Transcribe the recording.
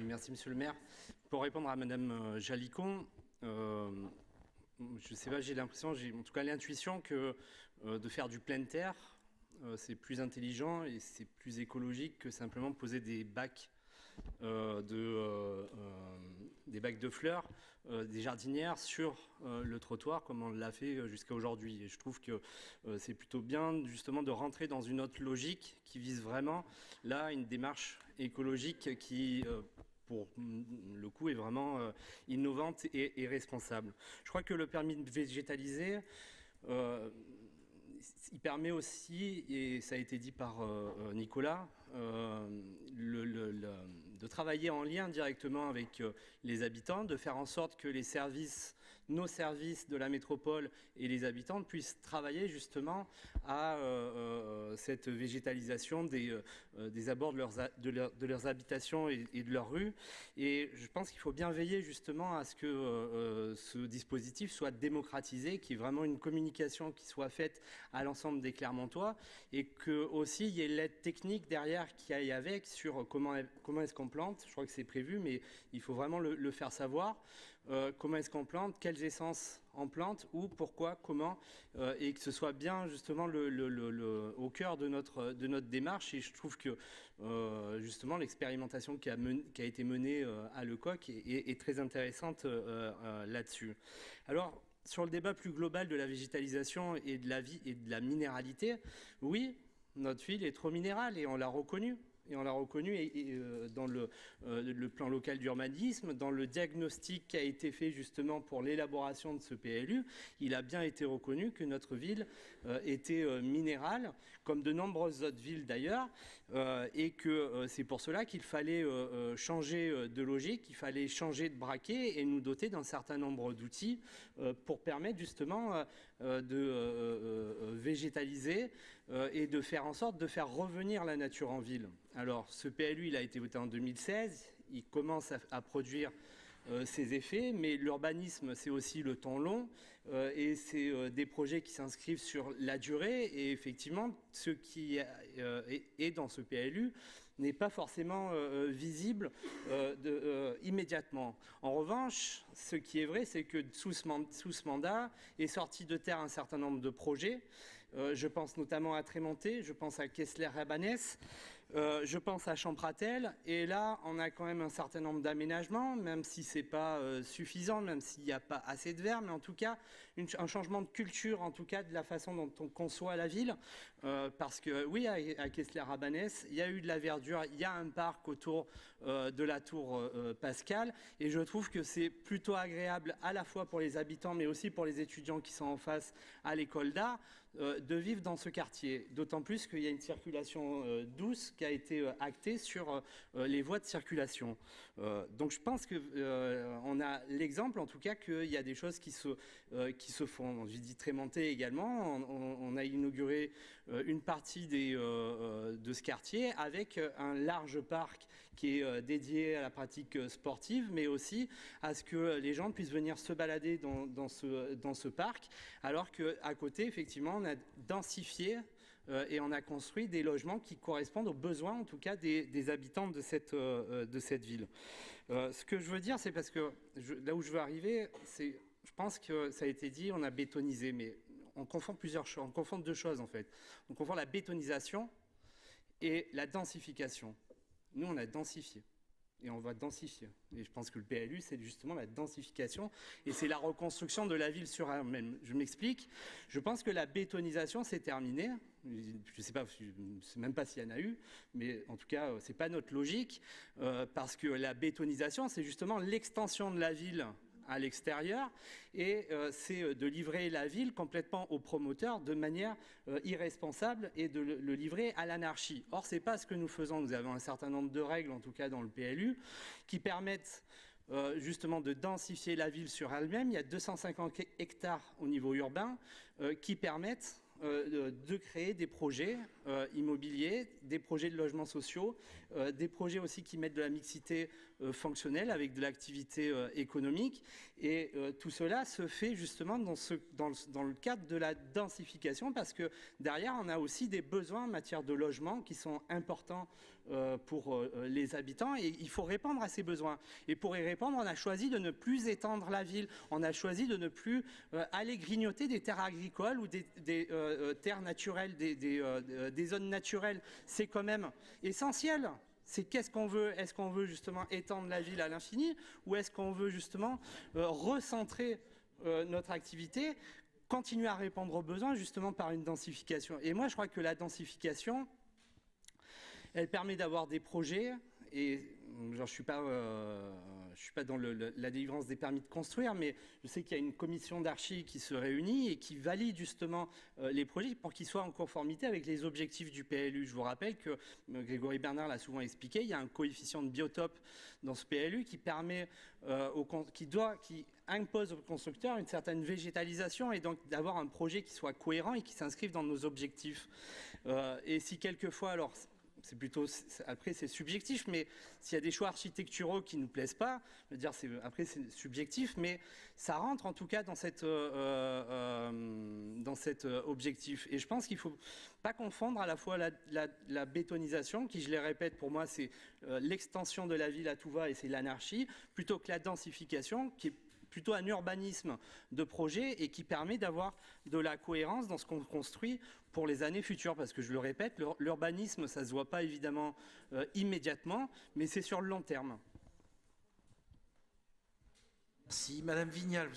merci Monsieur le maire. Pour répondre à Madame Jalicon, je ne sais pas, j'ai l'impression, j'ai en tout cas l'intuition que de faire du plein terre, c'est plus intelligent et c'est plus écologique que simplement poser des bacs des bacs de fleurs, des jardinières sur le trottoir comme on l'a fait jusqu'à aujourd'hui. Et je trouve que c'est plutôt bien justement de rentrer dans une autre logique qui vise vraiment là une démarche écologique qui pour le coup est vraiment innovante et responsable. Je crois que le permis de végétaliser il permet aussi, et ça a été dit par Nicolas, de travailler en lien directement avec les habitants, de faire en sorte que les services, nos services de la métropole et les habitants puissent travailler justement à cette végétalisation des abords de leurs habitations et de leurs rues. Et je pense qu'il faut bien veiller justement à ce que ce dispositif soit démocratisé, qu'il y ait vraiment une communication qui soit faite à l'ensemble des Clermontois et que aussi il y ait l'aide technique derrière qui aille avec sur comment est-ce qu'on plante. Je crois que c'est prévu, mais il faut vraiment le faire savoir. Comment est-ce qu'on plante, quelles essences on plante, où, pourquoi, comment, et que ce soit bien justement au cœur de notre démarche. Et je trouve que justement l'expérimentation qui a été menée à Lecoq est très intéressante là-dessus. Alors, sur le débat plus global de la végétalisation et de la vie et de la minéralité, oui, notre ville est trop minérale et on l'a reconnu. Et on l'a reconnu dans le plan local d'urbanisme, dans le diagnostic qui a été fait justement pour l'élaboration de ce PLU, il a bien été reconnu que notre ville était minérale, comme de nombreuses autres villes d'ailleurs, et que c'est pour cela qu'il fallait changer de logique, qu'il fallait changer de braquet et nous doter d'un certain nombre d'outils pour permettre justement de végétaliser et de faire en sorte de faire revenir la nature en ville. Alors, ce PLU, il a été voté en 2016, il commence à produire ses effets, mais l'urbanisme, c'est aussi le temps long et c'est des projets qui s'inscrivent sur la durée et effectivement, ce qui est dans ce PLU n'est pas forcément visible immédiatement. En revanche, ce qui est vrai, c'est que sous ce mandat est sorti de terre un certain nombre de projets. Je pense notamment à Trémonté, je pense à Kessler-Rabanès, je pense à Champratel. Et là, on a quand même un certain nombre d'aménagements, même si ce n'est pas suffisant, même s'il n'y a pas assez de verre, mais en tout cas, un changement de culture, en tout cas, de la façon dont on conçoit la ville. Parce que, oui, à Kessler-Rabanès, il y a eu de la verdure, il y a un parc autour de la tour Pascal, et je trouve que c'est plutôt agréable à la fois pour les habitants, mais aussi pour les étudiants qui sont en face à l'école d'art, de vivre dans ce quartier. D'autant plus qu'il y a une circulation douce qui a été actée sur les voies de circulation. Donc je pense qu'on a l'exemple, en tout cas, qu'il y a des choses qui se font. Je dis Trémonté également. On a inauguré une partie de ce quartier avec un large parc qui est dédié à la pratique sportive, mais aussi à ce que les gens puissent venir se balader dans ce parc, alors qu'à côté, effectivement, on a densifié et on a construit des logements qui correspondent aux besoins, en tout cas, des habitants de cette ville. Ce que je veux dire, c'est parce que là où je veux arriver, c'est... Je pense que ça a été dit, on a bétonisé, mais on confond plusieurs choses, on confond deux choses en fait. On confond la bétonisation et la densification. Nous, on a densifié. Et on va densifier. Et je pense que le PLU, c'est justement la densification et c'est la reconstruction de la ville sur elle-même. Je m'explique. Je pense que la bétonisation, c'est terminé. Je ne sais pas, je ne sais même pas s'il y en a eu, mais en tout cas, ce n'est pas notre logique, parce que la bétonisation, c'est justement l'extension de la ville à l'extérieur et c'est de livrer la ville complètement aux promoteurs de manière irresponsable et de le livrer à l'anarchie. Or, ce n'est pas ce que nous faisons. Nous avons un certain nombre de règles, en tout cas dans le PLU, qui permettent justement de densifier la ville sur elle-même. Il y a 250 hectares au niveau urbain qui permettent de créer des projets immobiliers, des projets de logements sociaux, des projets aussi qui mettent de la mixité fonctionnelle avec de l'activité économique. Et tout cela se fait justement dans le cadre de la densification parce que derrière, on a aussi des besoins en matière de logement qui sont importants pour les habitants, et il faut répondre à ces besoins. Et pour y répondre, on a choisi de ne plus étendre la ville, on a choisi de ne plus aller grignoter des terres agricoles ou des terres naturelles, des zones naturelles. C'est quand même essentiel. C'est qu'est-ce qu'on veut? Est-ce qu'on veut justement étendre la ville à l'infini, ou est-ce qu'on veut justement recentrer notre activité, continuer à répondre aux besoins justement par une densification? Et moi je crois que la densification, elle permet d'avoir des projets, et genre, je suis pas dans la délivrance des permis de construire, mais je sais qu'il y a une commission d'archi qui se réunit et qui valide justement les projets pour qu'ils soient en conformité avec les objectifs du PLU. Je vous rappelle que Grégory Bernard l'a souvent expliqué, il y a un coefficient de biotope dans ce PLU qui permet, qui impose aux constructeurs une certaine végétalisation, et donc d'avoir un projet qui soit cohérent et qui s'inscrive dans nos objectifs. Et si quelquefois, alors c'est plutôt, après c'est subjectif, mais s'il y a des choix architecturaux qui ne nous plaisent pas, je veux dire, après c'est subjectif, mais ça rentre en tout cas dans cet objectif. Et je pense qu'il ne faut pas confondre à la fois la bétonisation, qui, je le répète, pour moi c'est l'extension de la ville à tout va et c'est l'anarchie, plutôt que la densification, qui est plutôt un urbanisme de projet et qui permet d'avoir de la cohérence dans ce qu'on construit pour les années futures. Parce que je le répète, l'urbanisme, ça ne se voit pas évidemment immédiatement, mais c'est sur le long terme. Merci. Madame Vignal.